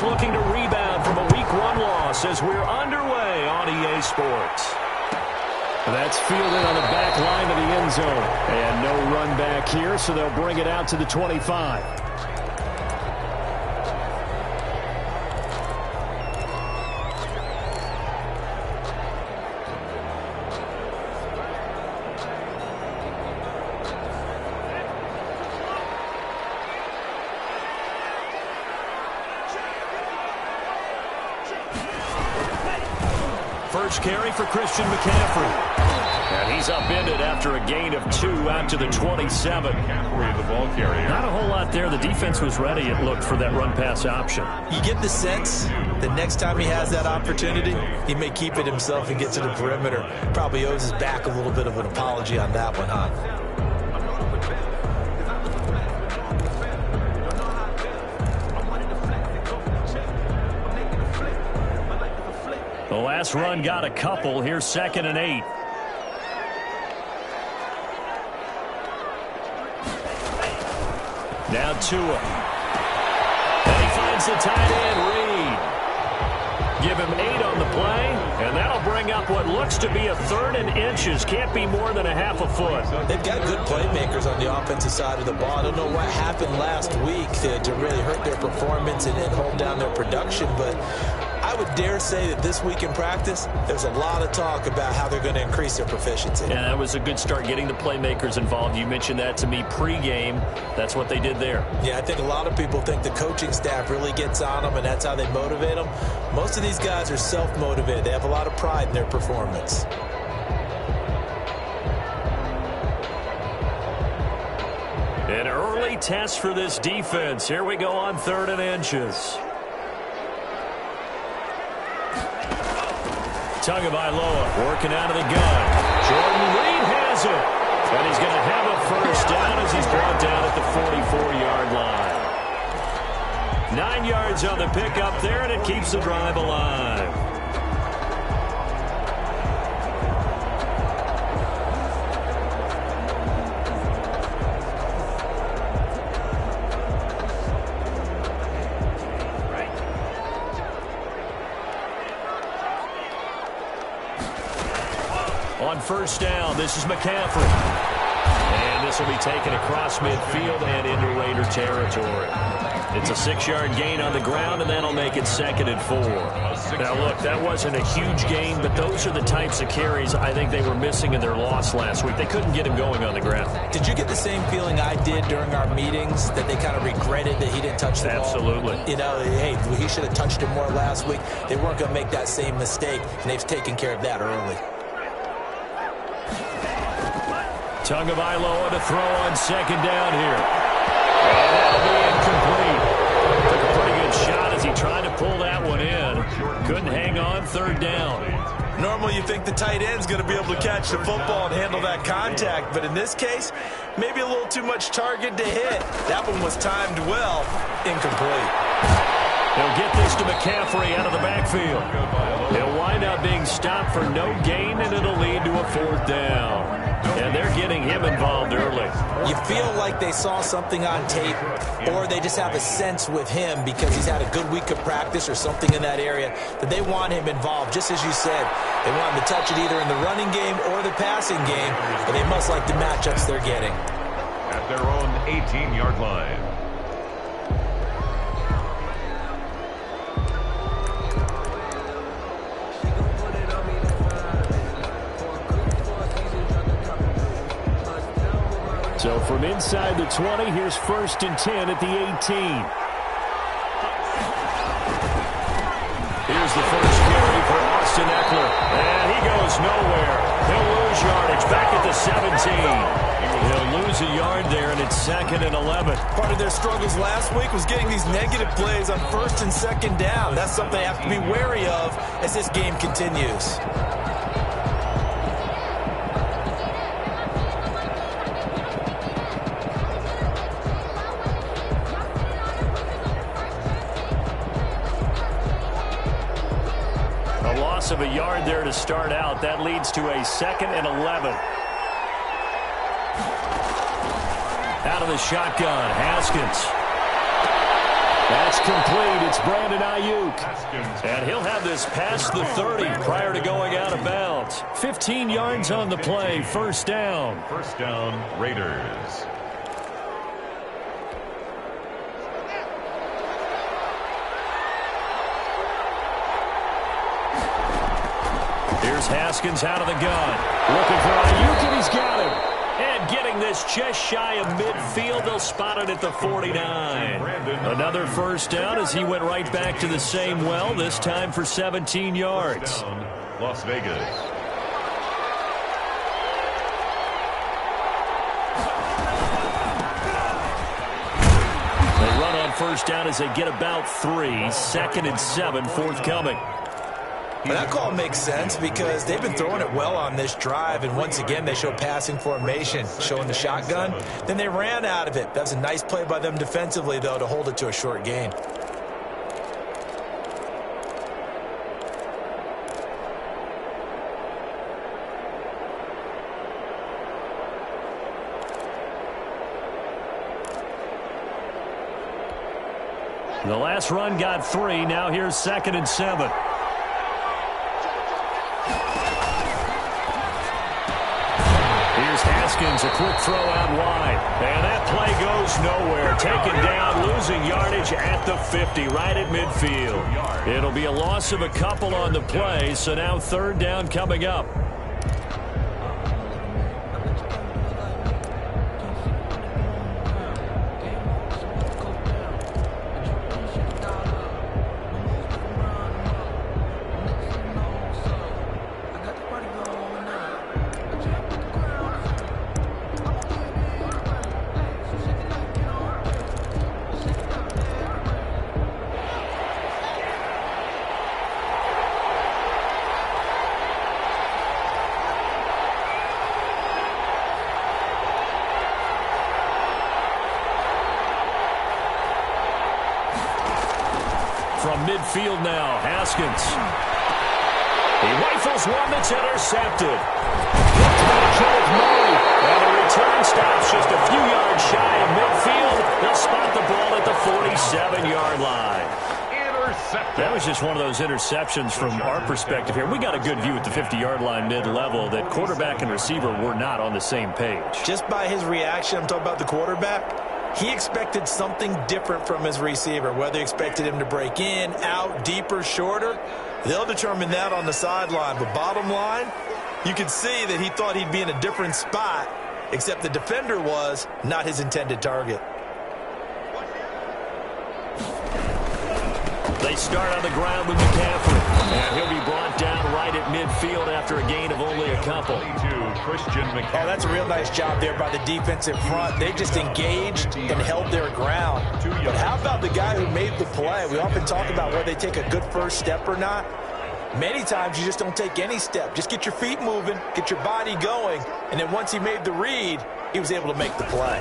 bench looking to rebound from a Week 1 loss as we're underway on EA Sports. That's fielded on the back line of the end zone. And no run back here, so they'll bring it out to the 25. First carry for Christian McCaffrey. And he's upended after a gain of 2 out to the 27. McCaffrey, the ball carrier. Not a whole lot there. The defense was ready, it looked, for that run-pass option. You get the sense that next time he has that opportunity, he may keep it himself and get to the perimeter. Probably owes his back a little bit of an apology on that one, huh? The last run got a couple. Here's 2nd and 8. Now Tua. And he finds the tight end, Reed. Give him 8 on the play, and that'll bring up what looks to be a 3rd and inches. Can't be more than a half a foot. They've got good playmakers on the offensive side of the ball. I don't know what happened last week to really hurt their performance and hold down their production, but I would dare say that this week in practice, there's a lot of talk about how they're going to increase their proficiency. Yeah, that was a good start, getting the playmakers involved. You mentioned that to me pregame. That's what they did there. Yeah, I think a lot of people think the coaching staff really gets on them, and that's how they motivate them. Most of these guys are self-motivated. They have a lot of pride in their performance. An early test for this defense. Here we go on 3rd and inches. Tagovailoa working out of the gun. Jordan Reed has it. And he's going to have a first down as he's brought down at the 44-yard line. 9 yards on the pickup there, and it keeps the drive alive. On first down, this is McCaffrey. And this will be taken across midfield and into Raider territory. It's a 6-yard gain on the ground, and that'll make it 2nd and 4. Now, look, that wasn't a huge gain, but those are the types of carries I think they were missing in their loss last week. They couldn't get him going on the ground. Did you get the same feeling I did during our meetings, that they kind of regretted that he didn't touch the ball? Absolutely. You know, hey, he should have touched it more last week. They weren't going to make that same mistake, and they've taken care of that early. Tagovailoa to throw on 2nd down here. And that'll be incomplete. Took a pretty good shot as he tried to pull that one in. Couldn't hang on 3rd down. Normally you think the tight end's going to be able to catch the football and handle that contact, but in this case, maybe a little too much target to hit. That one was timed well. Incomplete. They'll get this to McCaffrey out of the backfield. He'll wind up being stopped for no gain, and it'll lead to a 4th down. And they're getting him involved early. You feel like they saw something on tape, or they just have a sense with him because he's had a good week of practice or something in that area that they want him involved. Just as you said, they want him to touch it either in the running game or the passing game, and they must like the matchups they're getting. At their own 18-yard line. So from inside the 20, here's 1st and 10 at the 18. Here's the first carry for Austin Eckler. And he goes nowhere. He'll lose yardage back at the 17. He'll lose a yard there, and it's 2nd and 11. Part of their struggles last week was getting these negative plays on 1st and 2nd down. That's something they have to be wary of as this game continues. Of a yard there to start out. That leads to a 2nd and 11. Out of the shotgun, Haskins. That's complete. It's Brandon Ayuk. And he'll have this past the 30 prior to going out of bounds. 15 yards on the play. First down. First down, Raiders. Here's Haskins out of the gun. Looking for Ayuk, and he's got him. And getting this just shy of midfield. They'll spot it at the 49. Another first down as he went right back to the same well, this time for 17 yards. Down, Las Vegas. They run on first down as they get about 3. 2nd and 7 forthcoming. Well, that call makes sense because they've been throwing it well on this drive, and once again they show passing formation, showing the shotgun. Then they ran out of it. That was a nice play by them defensively, though, to hold it to a short gain. The last run got 3. Now here's 2nd and 7. Haskins, a quick throw out wide. And that play goes nowhere. Taken down, losing yardage at the 50, right at midfield. It'll be a loss of a couple on the play, so now 3rd down coming up. From midfield now, Haskins. He rifles one that's intercepted. And the return stops just a few yards shy of midfield. They'll spot the ball at the 47-yard line. That was just one of those interceptions from our perspective here. We got a good view at the 50-yard line mid-level that quarterback and receiver were not on the same page. Just by his reaction, I'm talking about the quarterback, he expected something different from his receiver. Whether he expected him to break in, out, deeper, shorter, they'll determine that on the sideline. But bottom line, you can see that he thought he'd be in a different spot, except the defender was not his intended target. They start on the ground with McCaffrey. And he'll be brought down right at midfield after a gain of only a couple. Oh, that's a real nice job there by the defensive front. They just engaged and held their ground. But how about the guy who made the play? We often talk about whether they take a good first step or not. Many times you just don't take any step. Just get your feet moving, get your body going, and then once he made the read, he was able to make the play.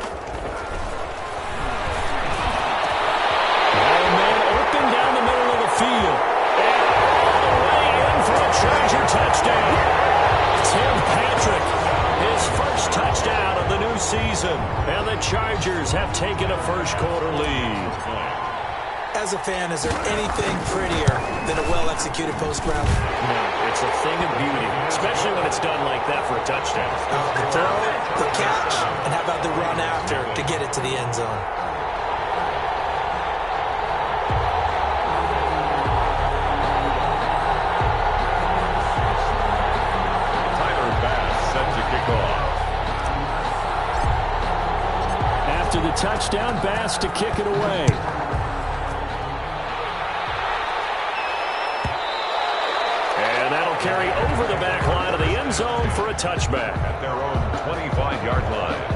Down the middle of the field. And all the way in for a Charger touchdown. Tim Patrick, his first touchdown of the new season. And the Chargers have taken a first-quarter lead. As a fan, is there anything prettier than a well-executed post-route? No, it's a thing of beauty, especially when it's done like that for a touchdown. The throw, the catch, and how about the run after to get it to the end zone? After the touchdown, Bass to kick it away. And that'll carry over the back line of the end zone for a touchback. At their own 25-yard line.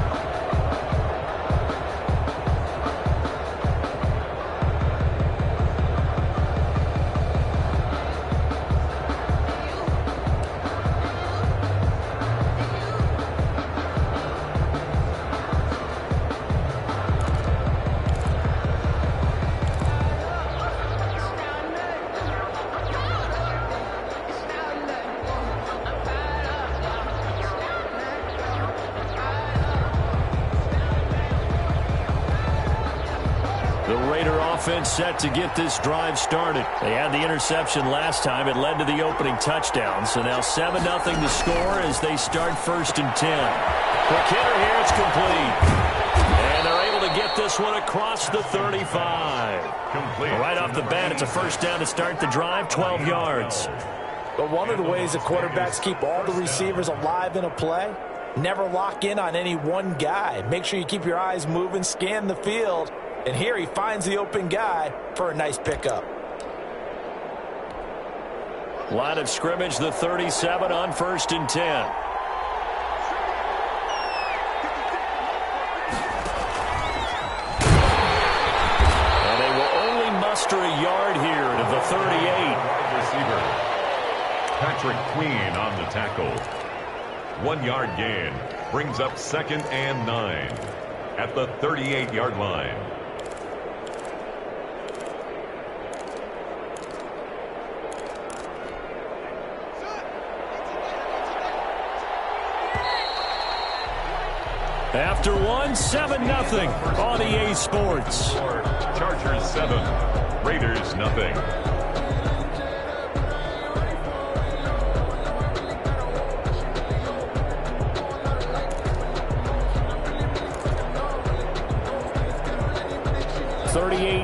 The Raider offense set to get this drive started. They had the interception last time. It led to the opening touchdown. So now 7-0 to score as they start 1st and 10. Quick hitter here. It's complete. And they're able to get this one across the 35. Complete. Right off the bat, it's a 1st down to start the drive, 12 yards. But one of the ways that quarterbacks keep all the receivers alive in a play, never lock in on any one guy. Make sure you keep your eyes moving, scan the field. And here he finds the open guy for a nice pickup. Line of scrimmage, the 37 on 1st and 10. And they will only muster a yard here to the 38. Receiver Patrick Queen on the tackle. 1-yard gain brings up 2nd and 9 at the 38-yard line. After 7-0 on EA Sports. Chargers 7, Raiders nothing.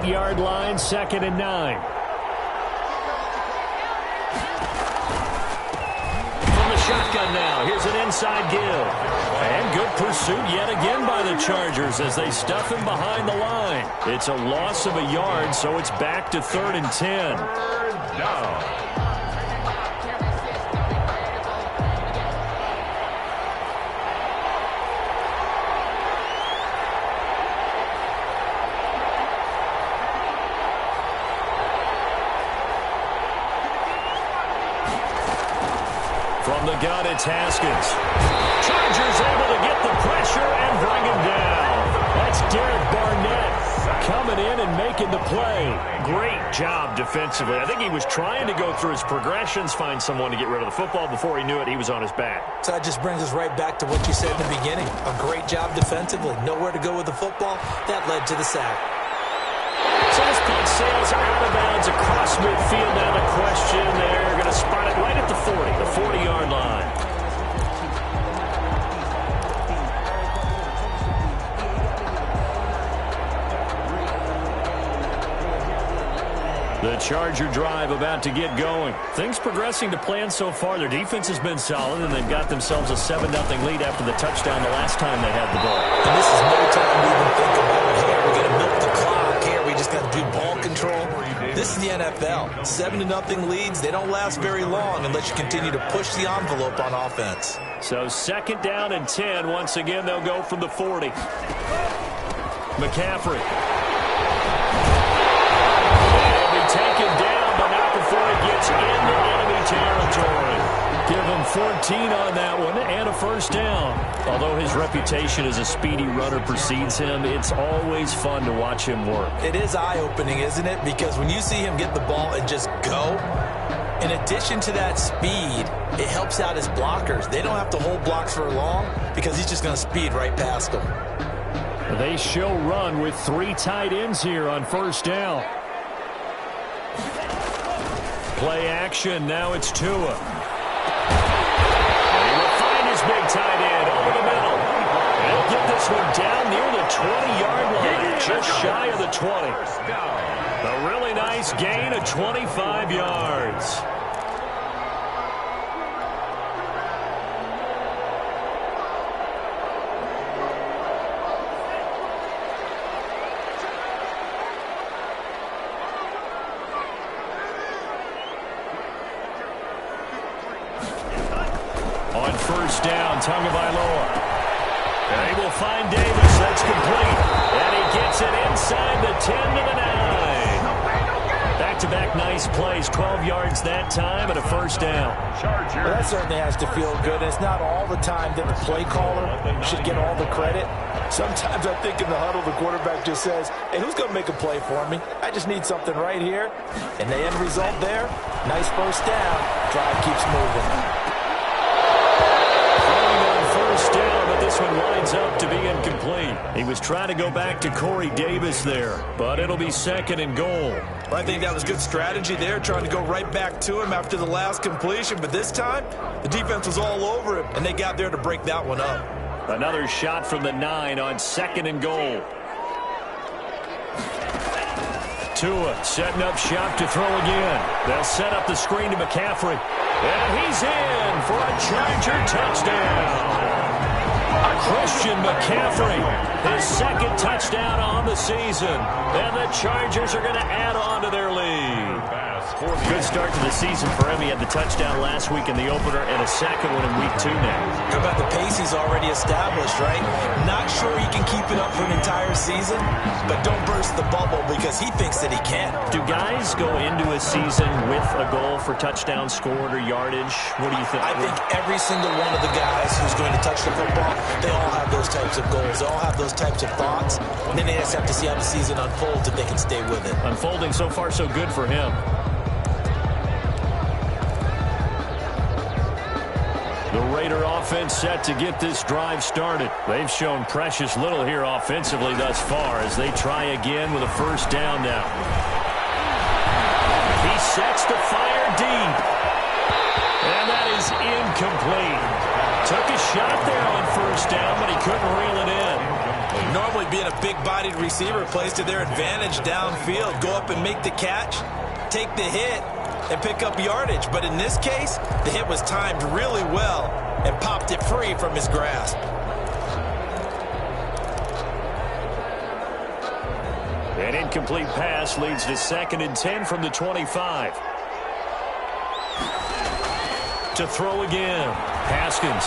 Yard line, 2nd and 9. From the shotgun now, here's an inside give. And good pursuit yet again by the Chargers as they stuff him behind the line. It's a loss of a yard, so it's back to 3rd and 10. Down. From the gun, it's Haskins. Chargers able to get the pressure and bring him down. That's Derek Barnett coming in and making the play. Great job defensively. I think he was trying to go through his progressions, find someone to get rid of the football. Before he knew it, he was on his back. So that just brings us right back to what you said in the beginning. A great job defensively. Nowhere to go with the football. That led to the sack. So this punt sails out of bounds across midfield. Now the question, they're going to spot it right at the 40, the 40-yard line. The Charger drive about to get going. Things progressing to plan so far. Their defense has been solid, and they've got themselves a 7-0 lead after the touchdown the last time they had the ball. And this is no time to even think about, hey, we're going to milk the clock here. We just got to do ball control. This is the NFL. 7-0 leads. They don't last very long unless you continue to push the envelope on offense. So 2nd down and 10. Once again, they'll go from the 40. McCaffrey. Taken down, but not before it gets into enemy territory. Give him 14 on that one and a 1st down. Although his reputation as a speedy runner precedes him, it's always fun to watch him work. It is eye-opening, isn't it? Because when you see him get the ball and just go, in addition to that speed, it helps out his blockers. They don't have to hold blocks for long because he's just going to speed right past them. They show run with 3 tight ends here on 1st down. Play action, now it's Tua. And he will find his big tight end over the middle. And he'll get this one down near the 20-yard line, just shy of the 20. A really nice gain of 25 yards. On 1st down, Tagovailoa. And he will find Davis. That's complete. And he gets it inside the 10 to the 9. Back-to-back nice plays. 12 yards that time and a 1st down. Well, that certainly has to feel good. It's not all the time that the play caller should get all the credit. Sometimes I think in the huddle, the quarterback just says, hey, who's going to make a play for me? I just need something right here. And the end result there, nice 1st down. Drive keeps moving. Down, but this this one winds up to be incomplete. He was trying to go back to Corey Davis there, but it'll be second and goal. Well, I think that was good strategy there, trying to go right back to him after the last completion. But this time, the defense was all over him, and they got there to break that one up. Another shot from the 9 on second and goal. Tua setting up shop to throw again. They'll set up the screen to McCaffrey. And he's in for a Charger touchdown. Christian McCaffrey, his second touchdown on the season. And the Chargers are going to add on to their lead. Good start to the season for him. He had the touchdown last week in the opener and a second one in week 2 now. How about the pace he's already established, right? Not sure he can keep it up for an entire season, but don't burst the bubble because he thinks that he can. Do guys go into a season with a goal for touchdown scored or yardage? What do you think? I think every single one of the guys who's going to touch the football, they all have those types of goals. They all have those types of thoughts. And then they just have to see how the season unfolds if they can stay with it. Unfolding so far so good for him. The Raider offense set to get this drive started. They've shown precious little here offensively thus far as they try again with a first down now. He sets to fire deep. And that is incomplete. Took a shot there on first down, but he couldn't reel it in. Normally being a big-bodied receiver plays to their advantage downfield. Go up and make the catch, take the hit, and pick up yardage. But in this case, the hit was timed really well and popped it free from his grasp. An incomplete pass leads to 2nd and 10 from the 25. To throw again. Haskins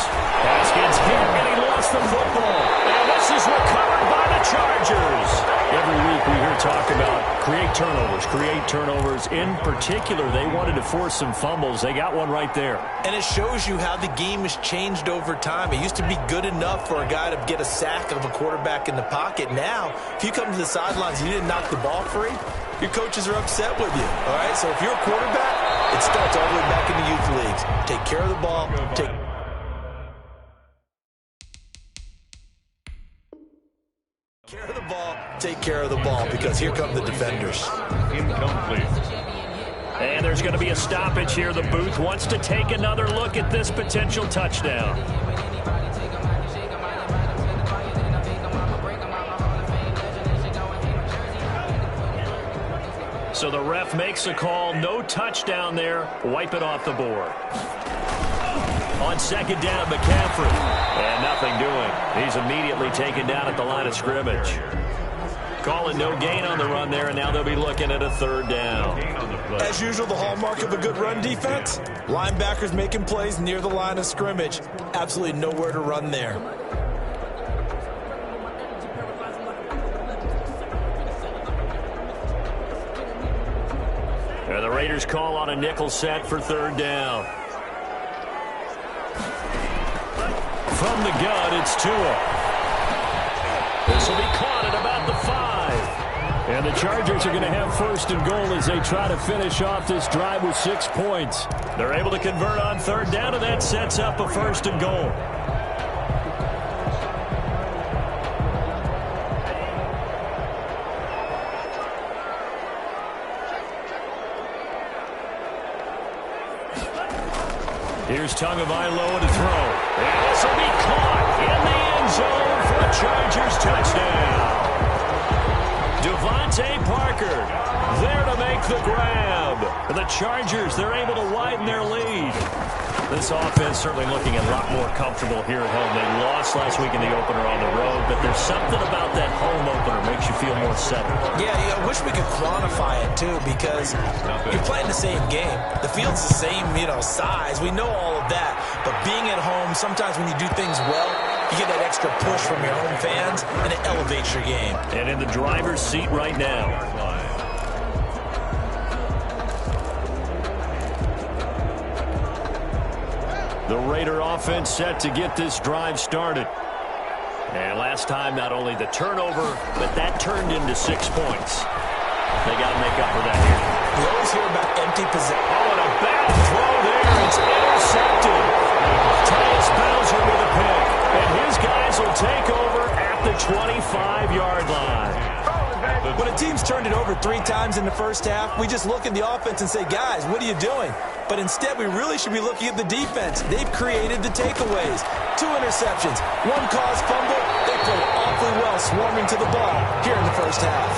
hit, and he lost the football. And this is recovered by the Chargers. Every week we hear talk about create turnovers. In particular, they wanted to force some fumbles. They got one right there. And it shows you how the game has changed over time. It used to be good enough for a guy to get a sack of a quarterback in the pocket. Now, if you come to the sidelines and you didn't knock the ball free, your coaches are upset with you. All right, so if you're a quarterback, it starts all the way back in the youth leagues. Take care of the ball. Take care of the ball, because here come the defenders. Incomplete. And there's going to be a stoppage here. The booth wants to take another look at this potential touchdown. So the ref makes a call. No touchdown there. Wipe it off the board. On second down, McCaffrey. And nothing doing. He's immediately taken down at the line of scrimmage. Calling no gain on the run there, and now they'll be looking at a third down. As usual, the hallmark of a good run defense, linebackers making plays near the line of scrimmage. Absolutely nowhere to run there. And the Raiders call on a nickel set for third down. From the gun, it's Tua. This will be caught at about the 5. And the Chargers are going to have first and goal as they try to finish off this drive with 6 points. They're able to convert on third down, and that sets up a first and goal. Here's Tagovailoa to throw. And this will be caught in the end zone for a Chargers touchdown. Devontae Parker there to make the grab. And the Chargers, they're able to widen their lead. This offense certainly looking a lot more comfortable here at home. They lost last week in the opener on the road, but there's something about that home opener makes you feel more settled. Yeah, I wish we could quantify it, too, because you're playing the same game. The field's the same, size. We know all of that. But being at home, sometimes when you do things well, you get that extra push from your home fans, and it elevates your game. And in the driver's seat right now. The Raider offense set to get this drive started. And last time, not only the turnover, but that turned into 6 points. They got to make up for that here. We always hear about empty possession. Oh, and a bad throw there. It's intercepted. Tyus Bowser with a pick. And his guys will take over at the 25-yard line. When a team's turned it over 3 times in the first half, we just look at the offense and say, guys, what are you doing? But instead, we really should be looking at the defense. They've created the takeaways. 2 interceptions, 1 caused fumble. They played awfully well swarming to the ball here in the first half.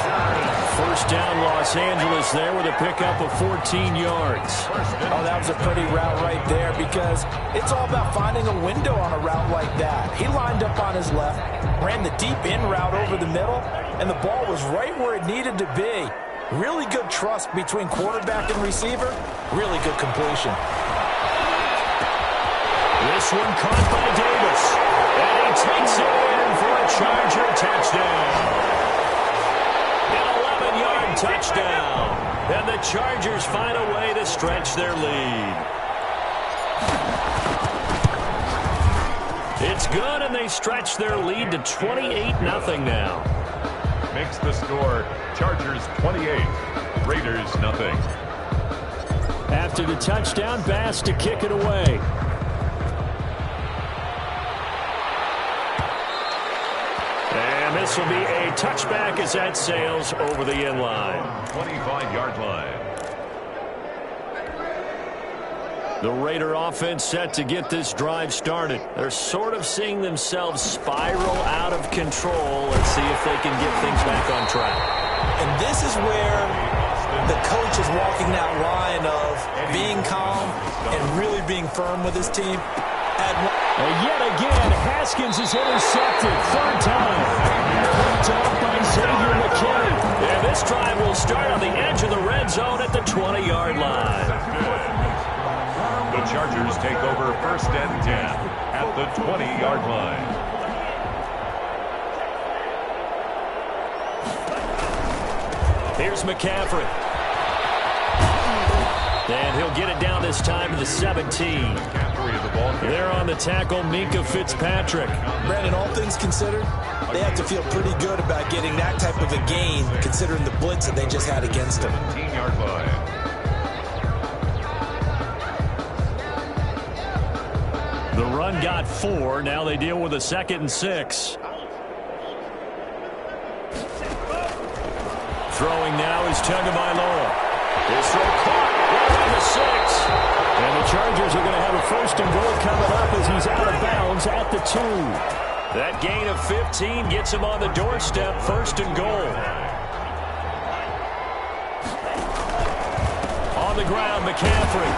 First down, Los Angeles there with a pickup of 14 yards. Oh, that was a pretty route right there because it's all about finding a window on a route like that. He lined up on his left, ran the deep in route over the middle, and the ball was right where it needed to be. Really good trust between quarterback and receiver. Really good completion. This one caught by Davis. And he takes it in for a Charger touchdown. An 11-yard touchdown. And the Chargers find a way to stretch their lead. It's good, and they stretch their lead to 28-0 now. Makes the score Chargers 28, Raiders nothing. After the touchdown, Bass to kick it away. And this will be a touchback as that sails over the end line. 25-yard line. The Raider offense set to get this drive started. They're sort of seeing themselves spiral out of control. Let's see if they can get things back on track. And this is where the coach is walking that line of being calm and really being firm with his team. And yet again, Haskins is intercepted. 3rd time. Picked off by Xavier McKinney. And this drive will start on the edge of the red zone at the 20-yard line. The Chargers take over 1st and 10 at the 20-yard line. Here's McCaffrey. And he'll get it down this time to the 17. There on the tackle, Minka Fitzpatrick. Brandon, all things considered, they have to feel pretty good about getting that type of a gain considering the blitz that they just had against them. 17-yard line. The run got 4. Now they deal with a 2nd and 6. Throwing now is Tagovailoa. His throw caught right on the 6. And the Chargers are going to have a 1st and goal coming up as he's out of bounds at the 2. That gain of 15 gets him on the doorstep. 1st and goal. On the ground, McCaffrey.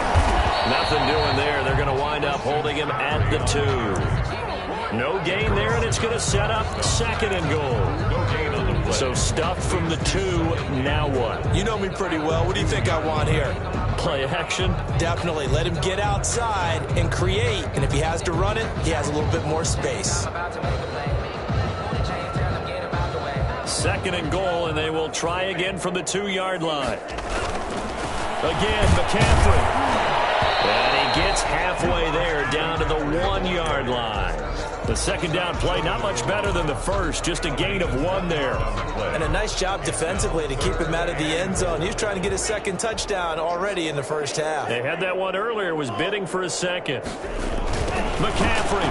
Nothing doing there. They're going to wind up holding him at the 2. No gain there, and it's going to set up 2nd and goal. So stuff from the 2. Now what? You know me pretty well. What do you think I want here? Play action? Definitely. Let him get outside and create. And if he has to run it, he has a little bit more space. 2nd and goal, and they will try again from the 2-yard line. Again, McCaffrey. And he gets halfway there, down to the 1-yard line. The 2nd down play, not much better than the first, just a gain of 1 there. And a nice job defensively to keep him out of the end zone. He was trying to get his 2nd touchdown already in the first half. They had that one earlier, was bidding for a 2nd. McCaffrey.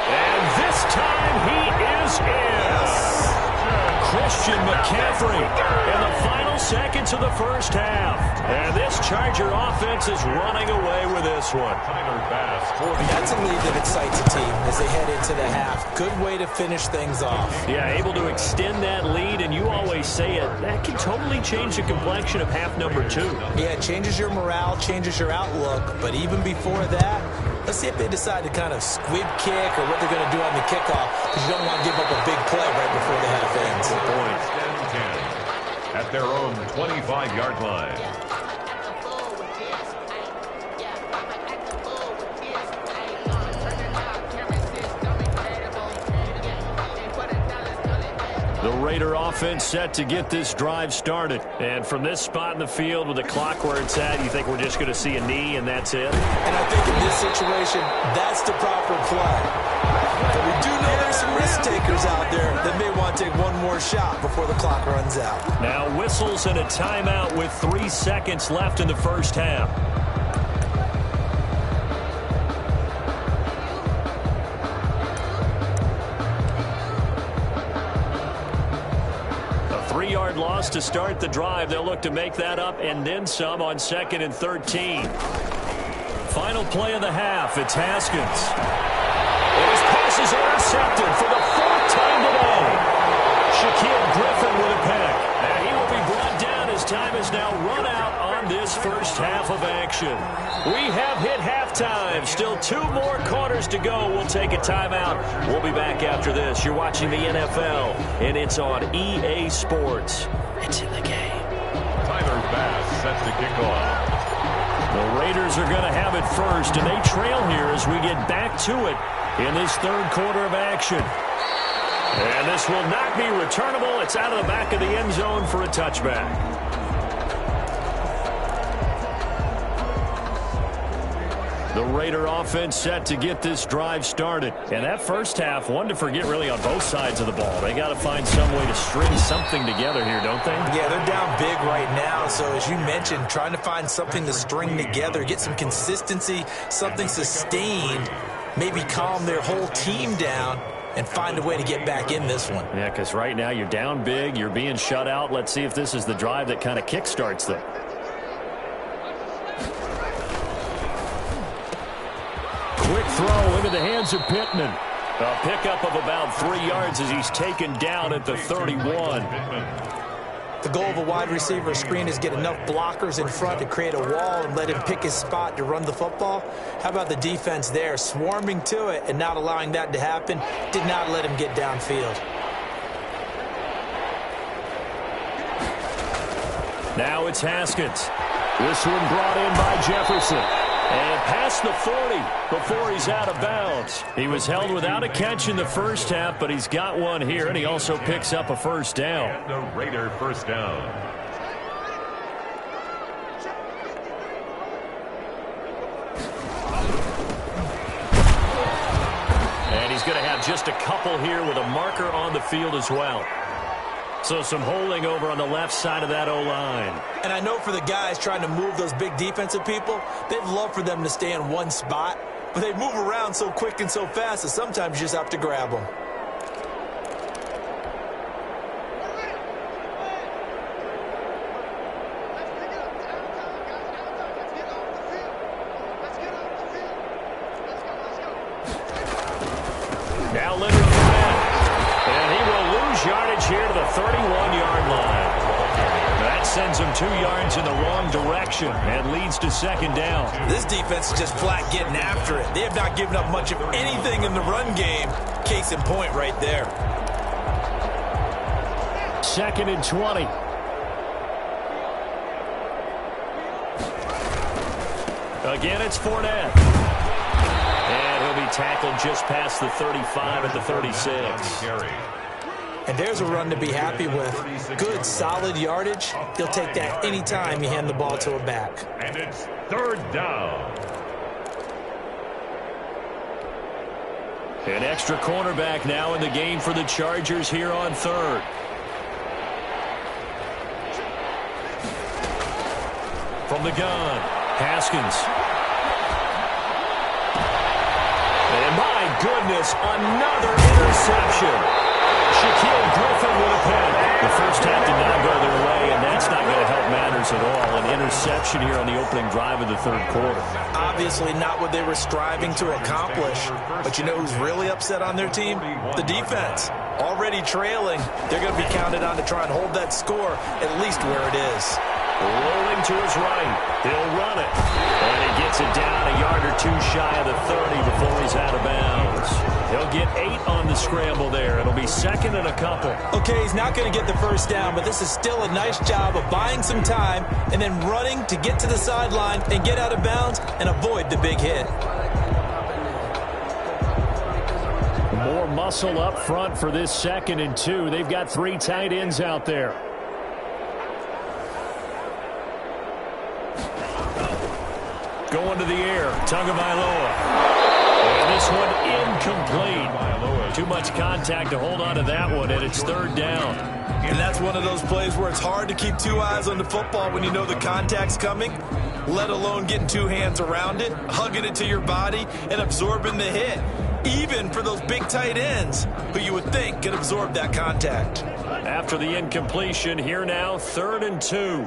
And this time he is in. Christian McCaffrey in the final seconds of the first half. And this Charger offense is running away with this one. That's a lead that excites a team as they head into the half. Good way to finish things off. Yeah, able to extend that lead, and you always say it, that can totally change the complexion of half number 2. Yeah, it changes your morale, changes your outlook, but even before that, let's see if they decide to kind of squib kick or what they're going to do on the kickoff, because you don't want to give up a big play right before the half ends. Good point. 10 at their own 25-yard line. The Raider offense set to get this drive started. And from this spot in the field with the clock where it's at, you think we're just going to see a knee and that's it? And I think in this situation, that's the proper play. But we do know there's some risk takers out there that may want to take one more shot before the clock runs out. Now whistles and a timeout with 3 seconds left in the first half. 3-yard loss to start the drive. They'll look to make that up and then some on 2nd and 13. Final play of the half. It's Haskins. And his pass is intercepted for the 4th time today. Shaquille Griffin with a pick. And he will be brought down as time is now run out on this first half of action. We have hit halftime. Still 2 more quarters to go. We'll take a timeout. We'll be back after this. You're watching the NFL, and it's on EA Sports. It's in the game. Tyler Bass sets the kickoff. The Raiders are going to have it first, and they trail here as we get back to it in this 3rd quarter of action. And this will not be returnable. It's out of the back of the end zone for a touchback. The Raider offense set to get this drive started. And that first half, one to forget really on both sides of the ball. They got to find some way to string something together here, don't they? Yeah, they're down big right now. So as you mentioned, trying to find something to string together, get some consistency, something sustained, maybe calm their whole team down and find a way to get back in this one. Yeah, because right now you're down big, you're being shut out. Let's see if this is the drive that kind of kickstarts them. Quick throw into the hands of Pittman. A pickup of about 3 yards as he's taken down at the 31. The goal of a wide receiver screen is get enough blockers in front to create a wall and let him pick his spot to run the football. How about the defense there, swarming to it and not allowing that to happen? Did not let him get downfield. Now it's Haskins. This one brought in by Jefferson. And past the 40 before he's out of bounds. He was held without a catch in the first half, but he's got one here, and he also picks up a first down. And the Raider first down. And he's going to have just a couple here with a marker on the field as well. So some holding over on the left side of that O-line. And I know for the guys trying to move those big defensive people, they'd love for them to stay in one spot, but they move around so quick and so fast that sometimes you just have to grab them. Now Leonard Fournette. And he will lose yardage here to the 31-yard line. That sends him 2 yards in the wrong direction and leads to 2nd down. This defense is just flat getting after it. They have not given up much of anything in the run game. Case in point right there. 2nd and 20. Again, it's Fournette. And he'll be tackled just past the 35 at the 36. And there's a run to be happy with. Good, solid yardage. He'll take that anytime you hand the ball to a back. And it's 3rd down. An extra cornerback now in the game for the Chargers here on 3rd. From the gun, Haskins. And my goodness, another interception. Shaquille Griffin with a pick. The first half did not go their way, and that's not going to help matters at all. An interception here on the opening drive of the 3rd quarter. Obviously not what they were striving to accomplish. But you know who's really upset on their team? The defense. Already trailing. They're going to be counted on to try and hold that score at least where it is. Rolling to his right. He'll run it. And he gets it down a yard or 2 shy of the 30 before he's out of bounds. He'll get 8 on the scramble there. It'll be 2nd and a couple. Okay, he's not going to get the first down, but this is still a nice job of buying some time and then running to get to the sideline and get out of bounds and avoid the big hit. More muscle up front for this 2nd and 2. They've got 3 tight ends out there. Going to the air, Tagovailoa. And this one incomplete. Too much contact to hold on to that one, and it's 3rd down. And that's one of those plays where it's hard to keep 2 eyes on the football when you know the contact's coming, let alone getting 2 hands around it, hugging it to your body, and absorbing the hit. Even for those big tight ends who you would think could absorb that contact. After the incompletion, here now, 3rd and 2.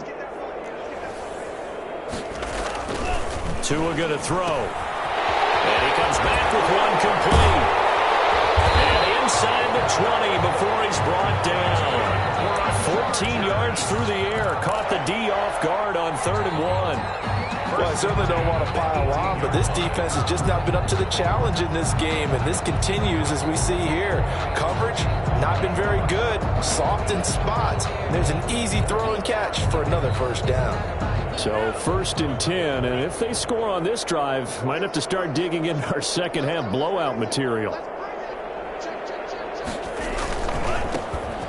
Tua going to throw. And he comes back with one complete. And inside the 20 before he's brought down. 14 yards through the air. Caught the D off guard on 3rd and 1. Well, I certainly don't want to pile on, but this defense has just not been up to the challenge in this game, and this continues as we see here. Coverage, not been very good, soft in spots. There's an easy throw and catch for another first down. So 1st and 10, and if they score on this drive, might have to start digging into our second half blowout material.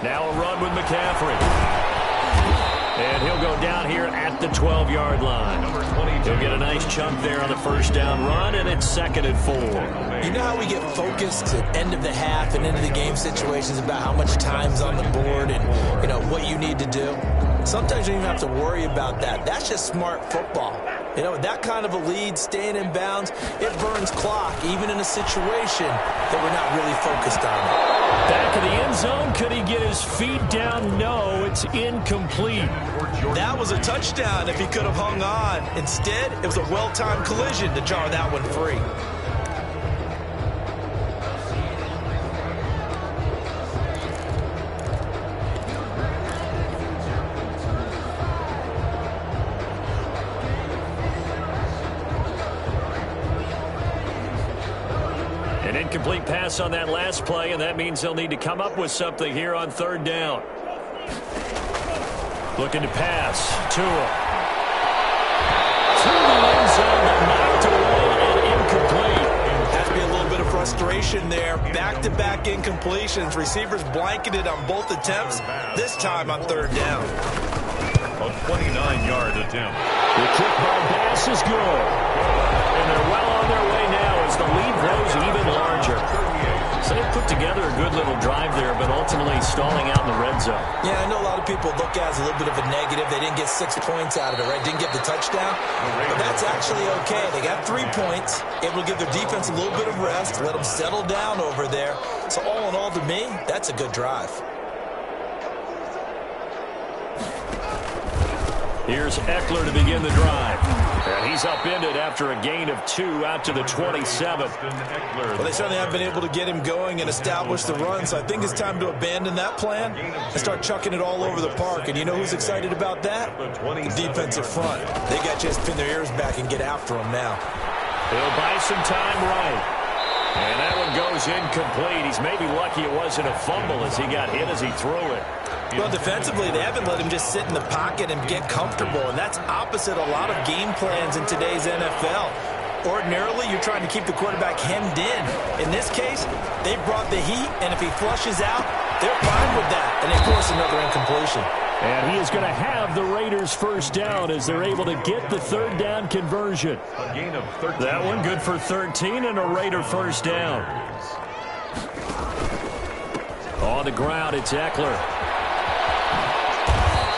Now a run with McCaffrey. And he'll go down here at the 12-yard line. He'll get a nice chunk there on the first down run, and it's 2nd and 4. You know how we get focused at end of the half and into the game situations about how much time's on the board and, you know, what you need to do? Sometimes you don't even have to worry about that. That's just smart football. You know, with that kind of a lead, staying in bounds, it burns clock, even in a situation that we're not really focused on it. Back in the end zone, could he get his feet down? No, it's incomplete. That was a touchdown if he could have hung on. Instead, it was a well-timed collision to jar that one free. An incomplete pass on that last play, and that means they'll need to come up with something here on 3rd down. Looking to pass. Tua. To the end zone, but knocked away and incomplete. Has to be a little bit of frustration there. Back-to-back incompletions. Receivers blanketed on both attempts, this time on 3rd down. A 29-yard attempt. The kick by Bass is good. And they're well on their way now as the lead grows even larger. So they put together a good little drive there, but ultimately stalling out in the red zone. Yeah, I know a lot of people look at it as a little bit of a negative. They didn't get 6 points out of it, right? Didn't get the touchdown. But that's actually okay. They got 3 points, able to give their defense a little bit of rest, let them settle down over there. So all in all, to me, that's a good drive. Here's Eckler to begin the drive. And he's upended after a gain of 2 out to the 27. Well, they certainly haven't been able to get him going and establish the run, so I think it's time to abandon that plan and start chucking it all over the park. And you know who's excited about that? The defensive front. They got to just pin their ears back and get after him now. He'll buy some time right. And that one goes incomplete. He's maybe lucky it wasn't a fumble as he got hit as he threw it. Well, defensively, they haven't let him just sit in the pocket and get comfortable, and that's opposite a lot of game plans in today's NFL. Ordinarily, you're trying to keep the quarterback hemmed in. In this case, they brought the heat, and if he flushes out, they're fine with that, and they force another incompletion. And he is going to have the Raiders first down as they're able to get the 3rd down conversion. A gain of 13. That one good for 13 and a Raider first down. On the ground, it's Eckler.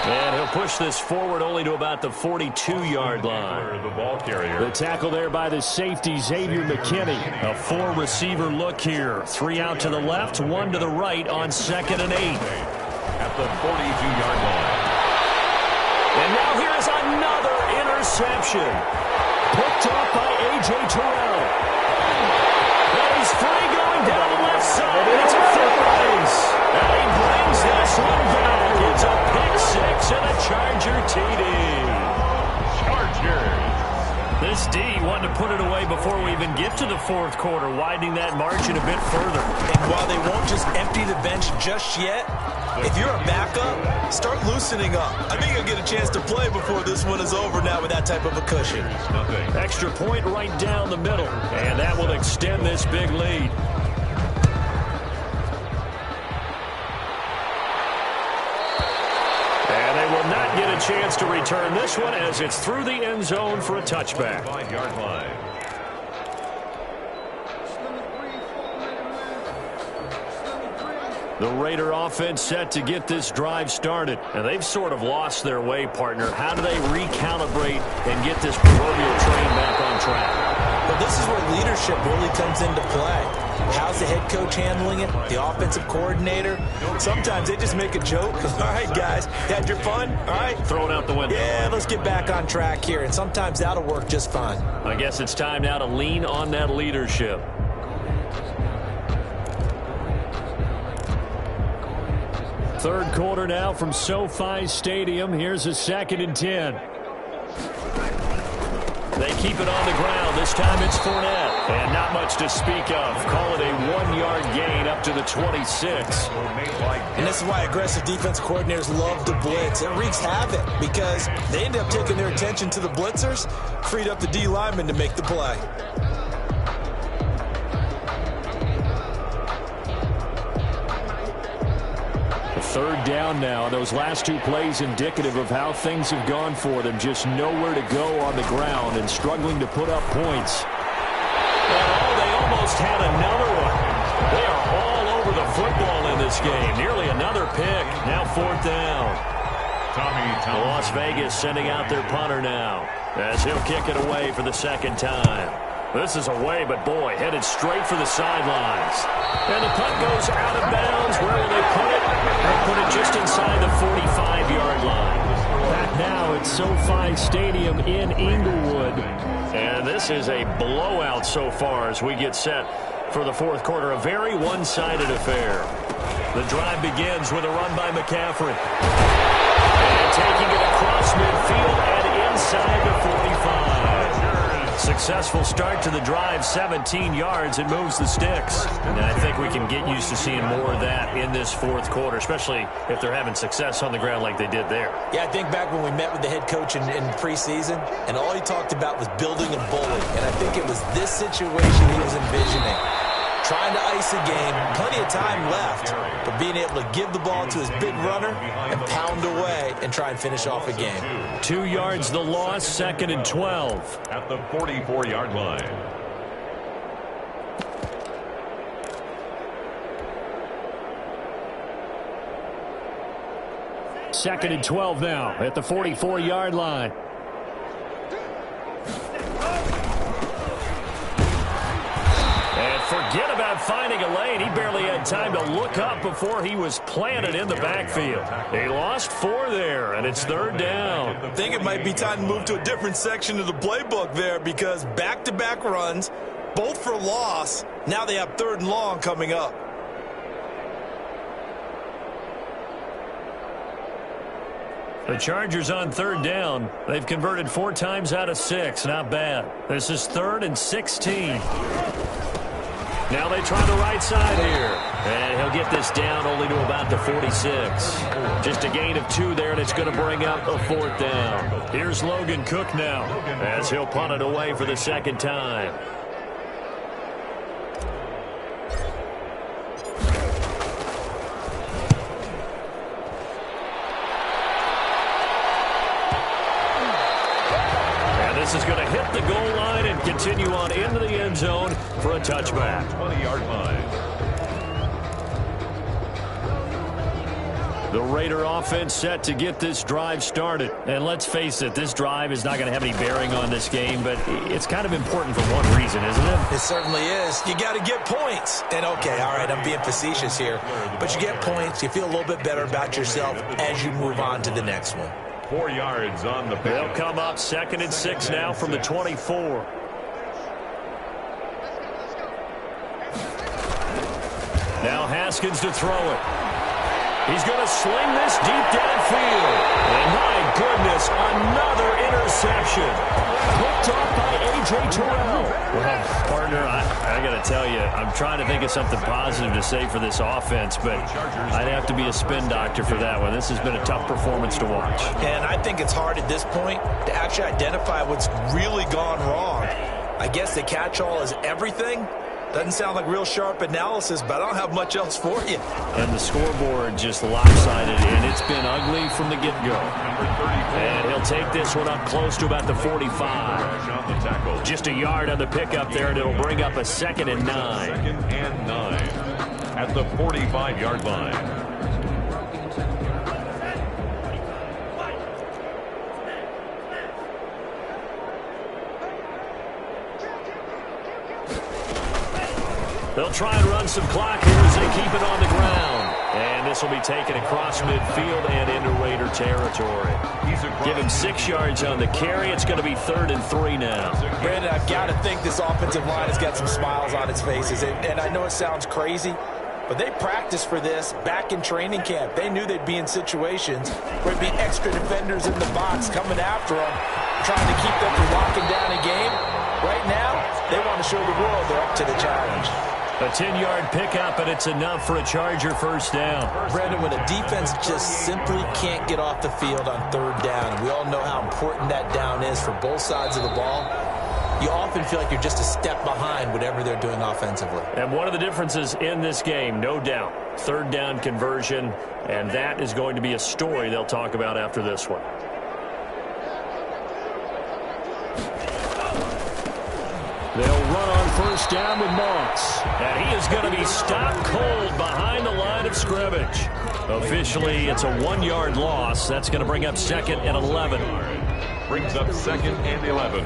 And he'll push this forward only to about the 42-yard line. The ball carrier. The tackle there by the safety, Xavier McKinney. A 4-receiver look here. 3 out to the left, 1 to the right on 2nd and 8. At the 42-yard line. And now here is another interception. Picked up by A.J. Terrell. And he's free going down the left side. It's a foot race. And he brings this one back. It's a pick 6 and a Charger TD. Chargers. This D wanted to put it away before we even get to the 4th quarter, widening that margin a bit further. And while they won't just empty the bench just yet, if you're a backup, start loosening up. I think you'll get a chance to play before this one is over now with that type of a cushion. Extra point right down the middle, and that will extend this big lead. And they will not get a chance to return this one as it's through the end zone for a touchback. 5-yard line. The Raider offense set to get this drive started. And they've sort of lost their way, partner. How do they recalibrate and get this proverbial train back on track? But this is where leadership really comes into play. How's the head coach handling it? The offensive coordinator? Sometimes they just make a joke. All right, guys, you had your fun? All right. Throw it out the window. Yeah, let's get back on track here, and sometimes that'll work just fine. I guess it's time now to lean on that leadership. Third quarter now from SoFi Stadium. Here's a 2nd and 10. They keep it on the ground. This time it's Fournette. And not much to speak of. Call it a 1-yard gain up to the 26. And this is why aggressive defense coordinators love to blitz. It wreaks havoc because they end up taking their attention to the blitzers, freed up the D lineman to make the play. Third down now. Those last 2 plays indicative of how things have gone for them. Just nowhere to go on the ground and struggling to put up points. Oh, they almost had another one. They are all over the football in this game. Nearly another pick. Now 4th down. Las Vegas sending out their punter now as he'll kick it away for the 2nd time. This is away, but boy, headed straight for the sidelines. And the punt goes out of bounds. Where will they put it? They put it just inside the 45-yard line. Back now at SoFi Stadium in Inglewood. And this is a blowout so far as we get set for the 4th quarter. A very one-sided affair. The drive begins with a run by McCaffrey. And taking it across midfield and inside the 45. Successful start to the drive, 17 yards. It moves the sticks. And I think we can get used to seeing more of that in this 4th quarter, especially if they're having success on the ground like they did there. Yeah, I think back when we met with the head coach in preseason, and all he talked about was building a bully. And I think it was this situation he was envisioning. Trying to ice a game, plenty of time left, but being able to give the ball to his big runner and pound away and try and finish off a game. 2 yards the loss, 2nd and 12. At the 44-yard line. Second and 12 now at the 44-yard line. Forget about finding a lane. He barely had time to look up before he was planted in the backfield. He lost 4 there, and it's 3rd down. I think it might be time to move to a different section of the playbook there because back-to-back runs, both for loss. Now they have 3rd and long coming up. The Chargers on 3rd down. They've converted 4 times out of 6. Not bad. This is 3rd and 16. Now they try the right side here. And he'll get this down only to about the 46. Just a gain of 2 there, and it's going to bring up a 4th down. Here's Logan Cook now as he'll punt it away for the 2nd time. This is going to hit the goal line and continue on into the end zone for a touchback. 20-yard line. The Raider offense set to get this drive started. And let's face it, this drive is not going to have any bearing on this game, but it's kind of important for one reason, isn't it? It certainly is. You got to get points. And, okay, all right, I'm being facetious here. But you get points, you feel a little bit better about yourself as you move on to the next one. 4 yards on the They'll come up 2nd and 6 now from the 24. Now Haskins to throw it. He's going to sling this deep downfield. And my goodness, another interception. Picked off by A.J. Terrell. Well, partner, I got to tell you, I'm trying to think of something positive to say for this offense, but I'd have to be a spin doctor for that one. This has been a tough performance to watch. And I think it's hard at this point to actually identify what's really gone wrong. I guess the catch-all is everything. Doesn't sound like real sharp analysis, but I don't have much else for you. And the scoreboard just lopsided, and it's been ugly from the get-go. And he'll take this one up close to about the 45. Just a yard on the pickup there, and it'll bring up a 2nd and 9. 2nd and 9 at the 45-yard line. They'll try and run some clock here as they keep it on the ground. And this will be taken across midfield and into Raider territory. Give him 6 yards on the carry. It's going to be 3rd and 3 now. Brandon, I've got to think this offensive line has got some smiles on its faces. And I know it sounds crazy, but they practiced for this back in training camp. They knew they'd be in situations where it'd be extra defenders in the box coming after them, trying to keep them from locking down a game. Right now, they want to show the world they're up to the challenge. A 10-yard pickup, and it's enough for a Charger first down. Brandon, when a defense just simply can't get off the field on 3rd down, and we all know how important that down is for both sides of the ball, you often feel like you're just a step behind whatever they're doing offensively. And one of the differences in this game, no doubt, 3rd down conversion, and that is going to be a story they'll talk about after this one. They'll run on 1st down with Moss. And he is going to be stopped cold behind the line of scrimmage. Officially, it's a 1-yard loss. That's going to bring up 2nd and 11. Brings up 2nd and 11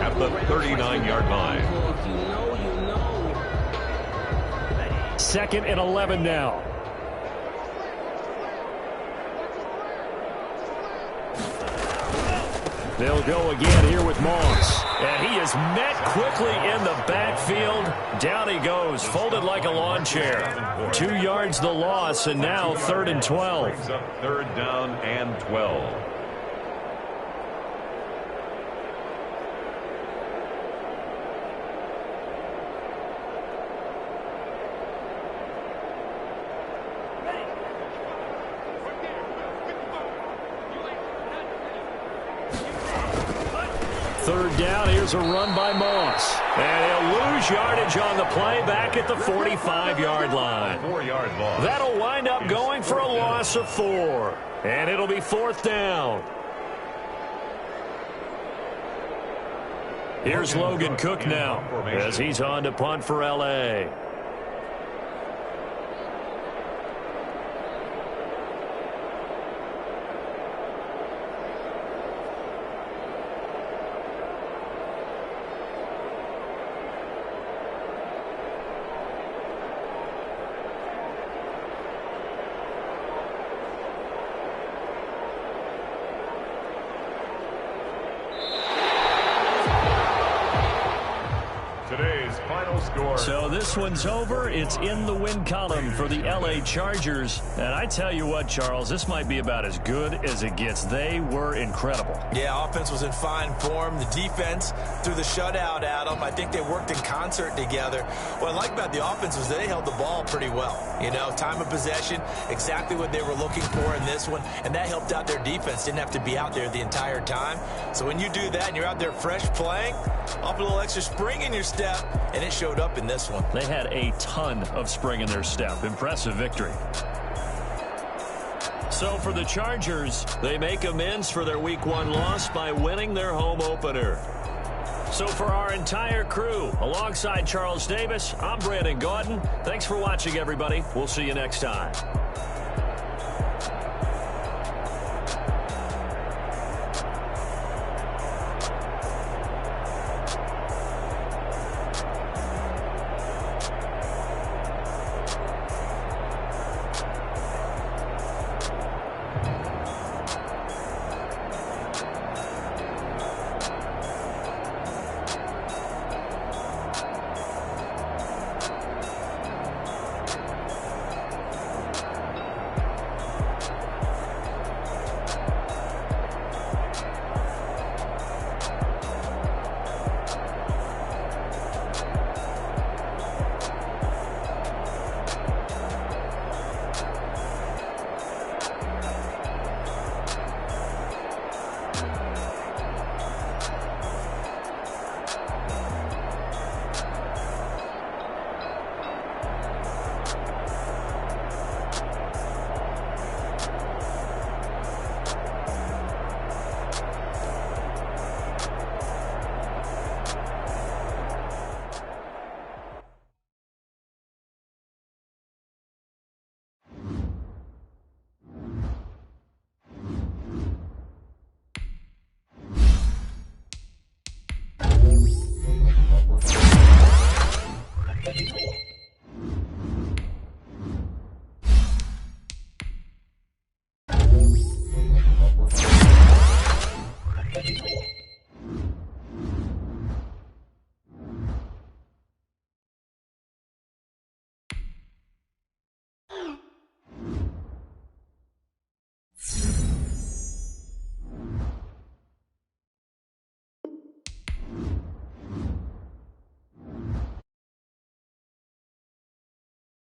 at the 39-yard line. 2nd and 11 now. They'll go again here with Moss. And he is met quickly in the backfield. Down he goes, folded like a lawn chair. 2 yards the loss, and now 3rd and 12. Brings up 3rd down and 12. Third down, here's a run by Moss. And he'll lose yardage on the play back at the 45-yard line. 4-yard loss. That'll wind up going for a loss of 4. And it'll be 4th down. Here's Logan Cook now as he's on to punt for L.A. So this one's over. It's in the win column for the L.A. Chargers. And I tell you what, Charles, this might be about as good as it gets. They were incredible. Yeah, offense was in fine form. The defense threw the shutout at them. I think they worked in concert together. What I like about the offense was they held the ball pretty well. You know, time of possession, exactly what they were looking for in this one. And that helped out their defense. Didn't have to be out there the entire time. So when you do that and you're out there fresh playing, off a little extra spring in your step, and it showed up in this one. They had a ton of spring in their step. Impressive victory. So for the Chargers, they make amends for their Week 1 loss by winning their home opener. So for our entire crew, alongside Charles Davis, I'm Brandon Gaudin. Thanks for watching, everybody. We'll see you next time.